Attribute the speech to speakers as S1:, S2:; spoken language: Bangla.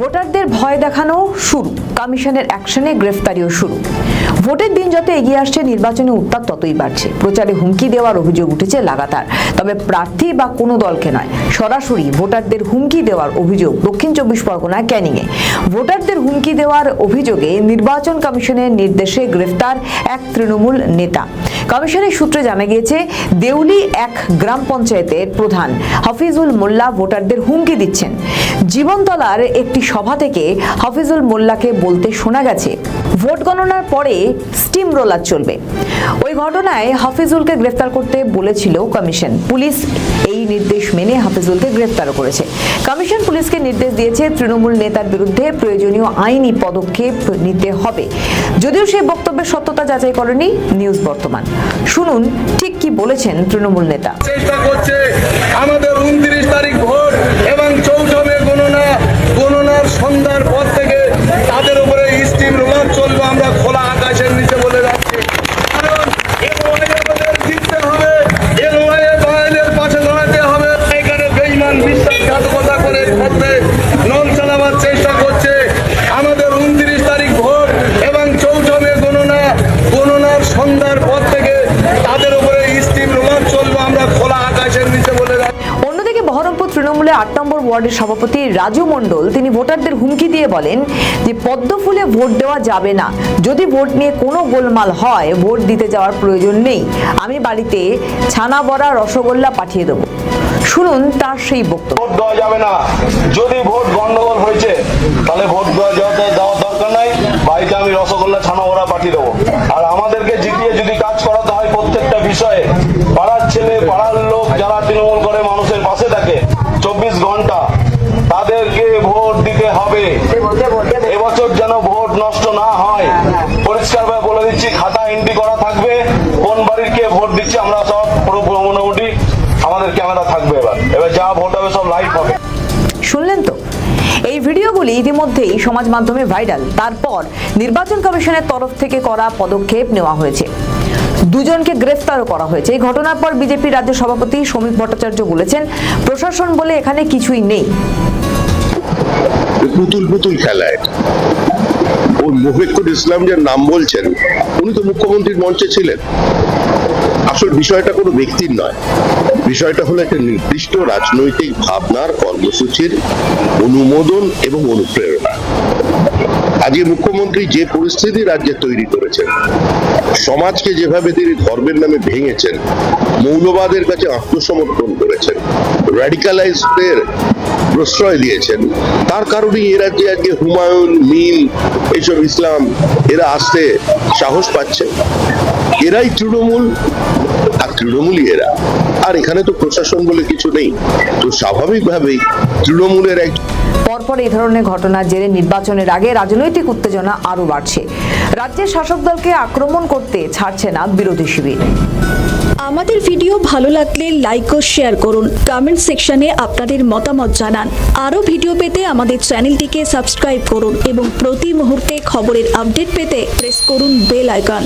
S1: ভোটারদের ভয় দেখানো শুরু, কমিশনের অ্যাকশনে গ্রেফতারিও শুরু। ভোটের দিন যত এগিয়ে আসছে নির্বাচনী উত্তাপ ততই বাড়ছে। প্রচারে হুমকি দেওয়ার অভিযোগ উঠেছে লাগাতার। তবে প্রার্থী বা কোনো দলকে নয়, সরাসরি ভোটারদের হুমকি দেওয়ার অভিযোগ দক্ষিণ 24 পরগনার ক্যানিংয়ে। ভোটারদের হুমকি দেওয়ার অভিযোগে নির্বাচন কমিশনের নির্দেশে গ্রেফতার এক তৃণমূল নেতা। কমিশনের সূত্রে জানা গিয়েছে, দেউলি এক গ্রাম পঞ্চায়েতের প্রধান হাফিজুল মোল্লা ভোটারদের হুমকি দিচ্ছেন। জীবনতলার একটি সভা থেকে হাফিজুল মোল্লাকে বলতে শোনা গেছে, ভোট গণনার পরে স্টিম রোলার চলবে। ওই ঘটনায় হাফিজুলকে গ্রেফতার করতে বলেছিল কমিশন। পুলিশ এই নির্দেশ মেনে হাফিজুলকে গ্রেফতারও করেছে। কমিশন পুলিশকে নির্দেশ দিয়েছে তৃণমূল নেতার বিরুদ্ধে প্রয়োজনীয় আইনি পদক্ষেপ নিতে হবে। যদিও সেই বক্তব্যের সত্যতা যাচাই করেনি নিউজ বর্তমান। শুনুন ঠিক কি বলেছেন তৃণমূল নেতা।
S2: চেষ্টা করছে আমাদের 29 তারিখ ভোট এবং 14 মে গণনার সন্ধ্যার পর থেকে তাদের উপরে স্টিম রোলার চলবে। আমরা খোলা আকাশের নিচে বলে যাচ্ছি, কারণ এই লড়াই আমাদের জিততে হবে। এই লড়াইয়ে দয়ালের পাশে দাঁড়াতে হবে। এখানে বেঈমান বিশ্বাসঘাতকতা করে থাকবে, নল চালাবার চেষ্টা করছে। আমাদের 29 তারিখ ভোট এবং 14 মে গণনার সন্ধ্যার পর থেকে তাদের উপরে স্টিম রোলার চলবে। আমরা খোলা আকাশের নিচে বলে যাচ্ছি।
S1: অন্যদিকে বহরমপুর তৃণমূলের 8 নম্বর ওয়ার্ডের সভাপতি রাজু মণ্ডল তিনি ভোটারদের হুমকি দিয়ে বলেন যে পদ্ম ফুলে ভোট দেওয়া যাবে না। যদি ভোট নিয়ে কোনো গোলমাল হয়, ভোট দিতে যাওয়ার প্রয়োজন নেই। আমি বাড়িতে ছানা বড়া রসগোল্লা পাঠিয়ে দেবো। শুনুন তার সেই বক্তব্য।
S2: ভোট দেওয়া যাবে না। যদি ভোট গন্ডগোল হয়েছে তাহলে ভোট দেওয়ার দরকার নাই। বাড়িতে আমি রসগোল্লা ছানা ওরা পাঠিয়ে দেবো। আর আমাদেরকে জিতিয়ে যদি কাজ করাতে হয় প্রত্যেকটা বিষয়ে, পাড়ার ছেলে পাড়ার লোক যারা তৃণমূল করে মানুষের পাশে থাকে 24 ঘন্টা, তাদেরকে ভোট দিতে হবে। এবছর যেন ভোট নষ্ট না হয়, পরিষ্কারভাবে বলে দিচ্ছি, খাতা এন্ট্রি করা থাকবে কোন বাড়ির কে ভোট দিচ্ছে। আমরা সব মোটামুটি আমাদের ক্যামেরা থাকবে। এবার যা ভোট হবে সব লাইভ হবে।
S1: শুনলেন তো, এই ভিডিওগুলি ইতিমধ্যেই সমাজ মাধ্যমে ভাইরাল। তারপর নির্বাচন কমিশনের তরফ থেকে করা পদক্ষেপ নেওয়া হয়েছে, দুজনকে গ্রেফতারও করা হয়েছে। এই ঘটনার পর বিজেপি রাজ্য সভাপতি শ্রমিক ভট্টাচার্য বলেছেন, প্রশাসন বলে এখানে কিছুই নেই।
S3: পুতুল খেলা এটা। ওই মুহিকুল ইসলাম যার নাম বলছেন, উনি তো মুখ্যমন্ত্রীর মঞ্চে ছিলেন। আসল বিষয়টা কোনো ব্যক্তির নয়, বিষয়টা হলো একটা নির্দিষ্ট রাজনৈতিক ভাবনার কর্মসূচির অনুমোদন এবং অনুপ্রেরণা। আজকে মুখ্যমন্ত্রী যে পরিস্থিতি রাজ্যে তৈরি করেছেন, সমাজকে যেভাবে তিনি ধর্মের নামে ভেঙেছেন, মৌলবাদের কাছে আত্মসমর্পণ করেছেন, র্যাডিকালাইজদের প্রশ্রয় দিয়েছেন, তার কারণেই এ রাজ্যে আজকে হুমায়ুন, মিল, এইসব ইসলাম এরা আসতে সাহস পাচ্ছে। এরাই তৃণমূল, আর তৃণমূলই এরা। আর এখানে তো প্রশাসন বলে কিছু নেই, তো স্বাভাবিকভাবেই তৃণমূলের এক
S1: পরপর এই ধরনের ঘটনার জেরে নির্বাচনের আগে রাজনৈতিক উত্তেজনা আরো বাড়ছে। রাজ্যের শাসক দলকে আক্রমণ করতে ছাড়ছে না বিরোধী শিবির।
S4: আমাদের ভিডিও ভালো লাগলে লাইক ও শেয়ার করুন। কমেন্ট সেকশনে আপনাদের মতামত জানান। আরও ভিডিও পেতে আমাদের চ্যানেলটিকে সাবস্ক্রাইব করুন এবং প্রতি মুহূর্তে খবরের আপডেট পেতে প্রেস করুন বেল আইকন।